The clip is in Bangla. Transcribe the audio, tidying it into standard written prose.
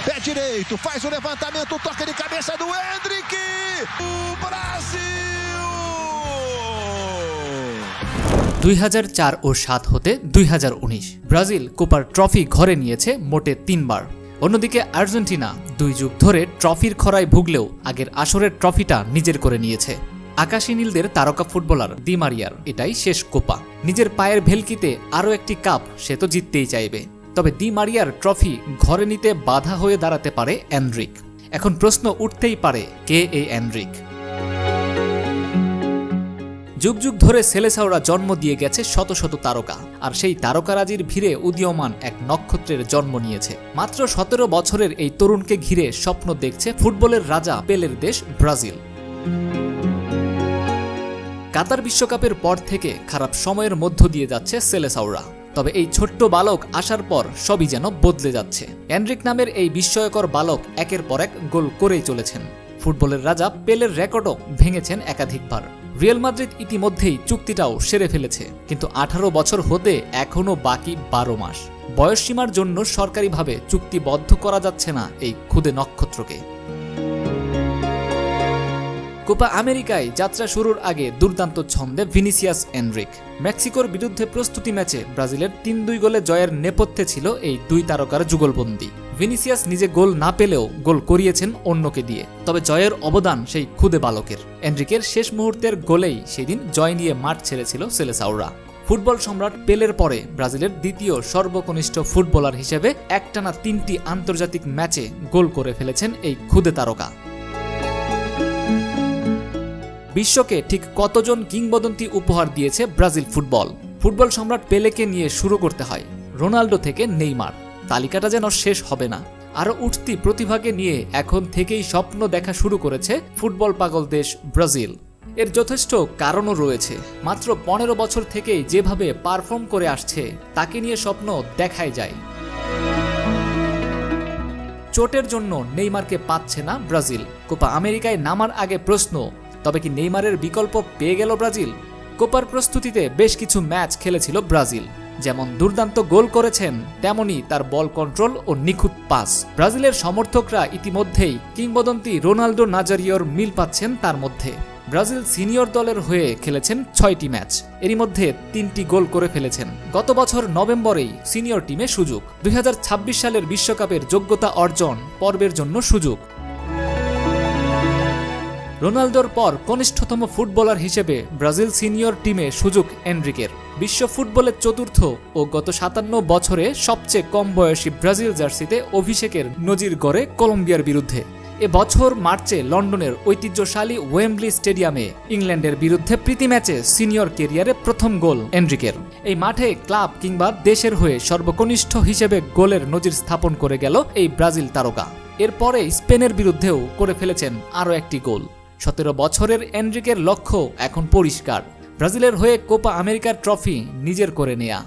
Pé direito, faz o levantamento, toca de cabeça do Endrick. O Brasil! 2004 ও 7 হতে 2019 ব্রাজিল কোপার ট্রফি ঘরে নিয়েছে মোটে 3 বার। অন্যদিকে আর্জেন্টিনা 2 যুগ ধরে ট্রফির খরায় ভুগলেও আগের আসরের ট্রফিটা নিজের করে নিয়েছে। আকাশী নীলদের তারকা ফুটবলার দি মারিয়ার এটাই শেষ কোপা। নিজের পায়ের ভেলকিতে আরও একটি কাপ সে তো জিততেই চাইবে। তবে দি মারিয়ার ট্রফি ঘরে নিতে বাধা হয়ে দাঁড়াতে পারে এনরিক। এখন প্রশ্ন উঠতেই পারে, কে এই এনরিক? যুগ যুগ ধরে সেলেসাওরা জন্ম দিয়ে গেছে শত শত তারকা, আর সেই তারকারাজির ভিড়ে উদীয়মান এক নক্ষত্রের জন্ম নিয়েছে। মাত্র 17 বছরের এই তরুণকে ঘিরে স্বপ্ন দেখছে ফুটবলের রাজা পেলের দেশ ব্রাজিল। কাতার বিশ্বকাপের পর থেকে খারাপ সময়ের মধ্য দিয়ে যাচ্ছে সেলেসাওরা। তবে এই ছোট্ট বালক আসার পর সবই যেন বদলে যাচ্ছে। এনরিক নামের এই বিস্ময়কর বালক একের পর এক গোল করেই চলেছেন। ফুটবলের রাজা পেলের রেকর্ডও ভেঙেছেন একাধিকবার। রিয়াল মাদ্রিদ ইতিমধ্যেই চুক্তিটাও সেরে ফেলেছে, কিন্তু 18 বছর হতে এখনও বাকি 12 মাস। বয়সসীমার জন্য সরকারিভাবে চুক্তিবদ্ধ করা যাচ্ছে না এই ক্ষুদে নক্ষত্রকে। কোপা আমেরিকায় যাত্রা শুরুর আগে দুর্দান্ত ছন্দে ভিনিসিয়াস এনরিক। মেক্সিকোর বিরুদ্ধে প্রস্তুতি ম্যাচে ব্রাজিলের 3-2 গোলে জয়ের নেপথ্যে ছিল এই 2 তারকার যুগলবন্দি। ভিনিসিয়াস নিজে গোল না পেলেও গোল করিয়েছেন অন্যকে দিয়ে। তবে জয়ের অবদান সেই ক্ষুদে বালকের। এনরিকের শেষ মুহূর্তের গোলেই সেদিন জয় নিয়ে মাঠ ছেড়েছিল সেলেসাওরা। ফুটবল সম্রাট পেলের পরে ব্রাজিলের দ্বিতীয় সর্বকনিষ্ঠ ফুটবলার হিসেবে একটানা 3টি আন্তর্জাতিক ম্যাচে গোল করে ফেলেছেন এই ক্ষুদে তারকা। বিশ্বকে ঠিক কতজন কিংবদন্তি উপহার দিয়েছে ব্রাজিল ফুটবল? ফুটবল সম্রাট পেলেকে নিয়ে শুরু করতে হয় রোনাল্ডো থেকে নেইমার। তালিকাটা যেন শেষ হবে না। আরও উঠতি প্রতিভাকে নিয়ে এখন থেকেই স্বপ্ন দেখা শুরু করেছে ফুটবল পাগল দেশ ব্রাজিল। এর যথেষ্ট কারণও রয়েছে। মাত্র 15 বছর থেকেই যেভাবে পারফর্ম করে আসছে তাকে নিয়ে স্বপ্ন দেখাই যায়। চোটের জন্য নেইমারকে পাচ্ছে না ব্রাজিল। কোপা আমেরিকায় নামার আগে প্রশ্ন, তবে কি নেইমারের বিকল্প পেয়ে গেল ব্রাজিল? কোপার প্রস্তুতিতে বেশ কিছু ম্যাচ খেলেছিল ব্রাজিল। যেমন দুর্দান্ত গোল করেছেন, তেমনি তার বল কন্ট্রোল ও নিখুঁত পাস। ব্রাজিলের সমর্থকরা ইতিমধ্যেই কিংবদন্তি রোনাল্ডো নাজারিওর মিল পাচ্ছেন তার মধ্যে। ব্রাজিল সিনিয়র দলের হয়ে খেলেছেন 6টি ম্যাচ, এরই মধ্যে 3টি গোল করে ফেলেছেন। গত বছর নভেম্বরেই সিনিয়র টিমে সুযোগ। 2026 সালের বিশ্বকাপের যোগ্যতা অর্জন পর্বের জন্য সুযোগ। রোনাল্ডোর পর কনিষ্ঠতম ফুটবলার হিসেবে ব্রাজিল সিনিয়র টিমে সুযোগ এনরিকের। বিশ্ব ফুটবলের চতুর্থ ও গত 57 বছরে সবচেয়ে কম বয়সী ব্রাজিল জার্সিতে অভিষেকের নজির গড়ে কলম্বিয়ার বিরুদ্ধে। এবছর মার্চে লন্ডনের ঐতিহ্যশালী ওয়েম্বলি স্টেডিয়ামে ইংল্যান্ডের বিরুদ্ধে প্রীতি ম্যাচে সিনিয়র ক্যারিয়ারে প্রথম গোল এনরিকের। এই মাঠে ক্লাব কিংবা দেশের হয়ে সর্বকনিষ্ঠ হিসেবে গোলের নজির স্থাপন করে গেল এই ব্রাজিল তারকা। এরপরে স্পেনের বিরুদ্ধেও করে ফেলেছেন আরও একটি গোল। 17 বছরের এনরিকের লক্ষ্য এখন পরিষ্কার, ব্রাজিলের হয়ে কোপা আমেরিকার ট্রফি নিজের করে নেয়া।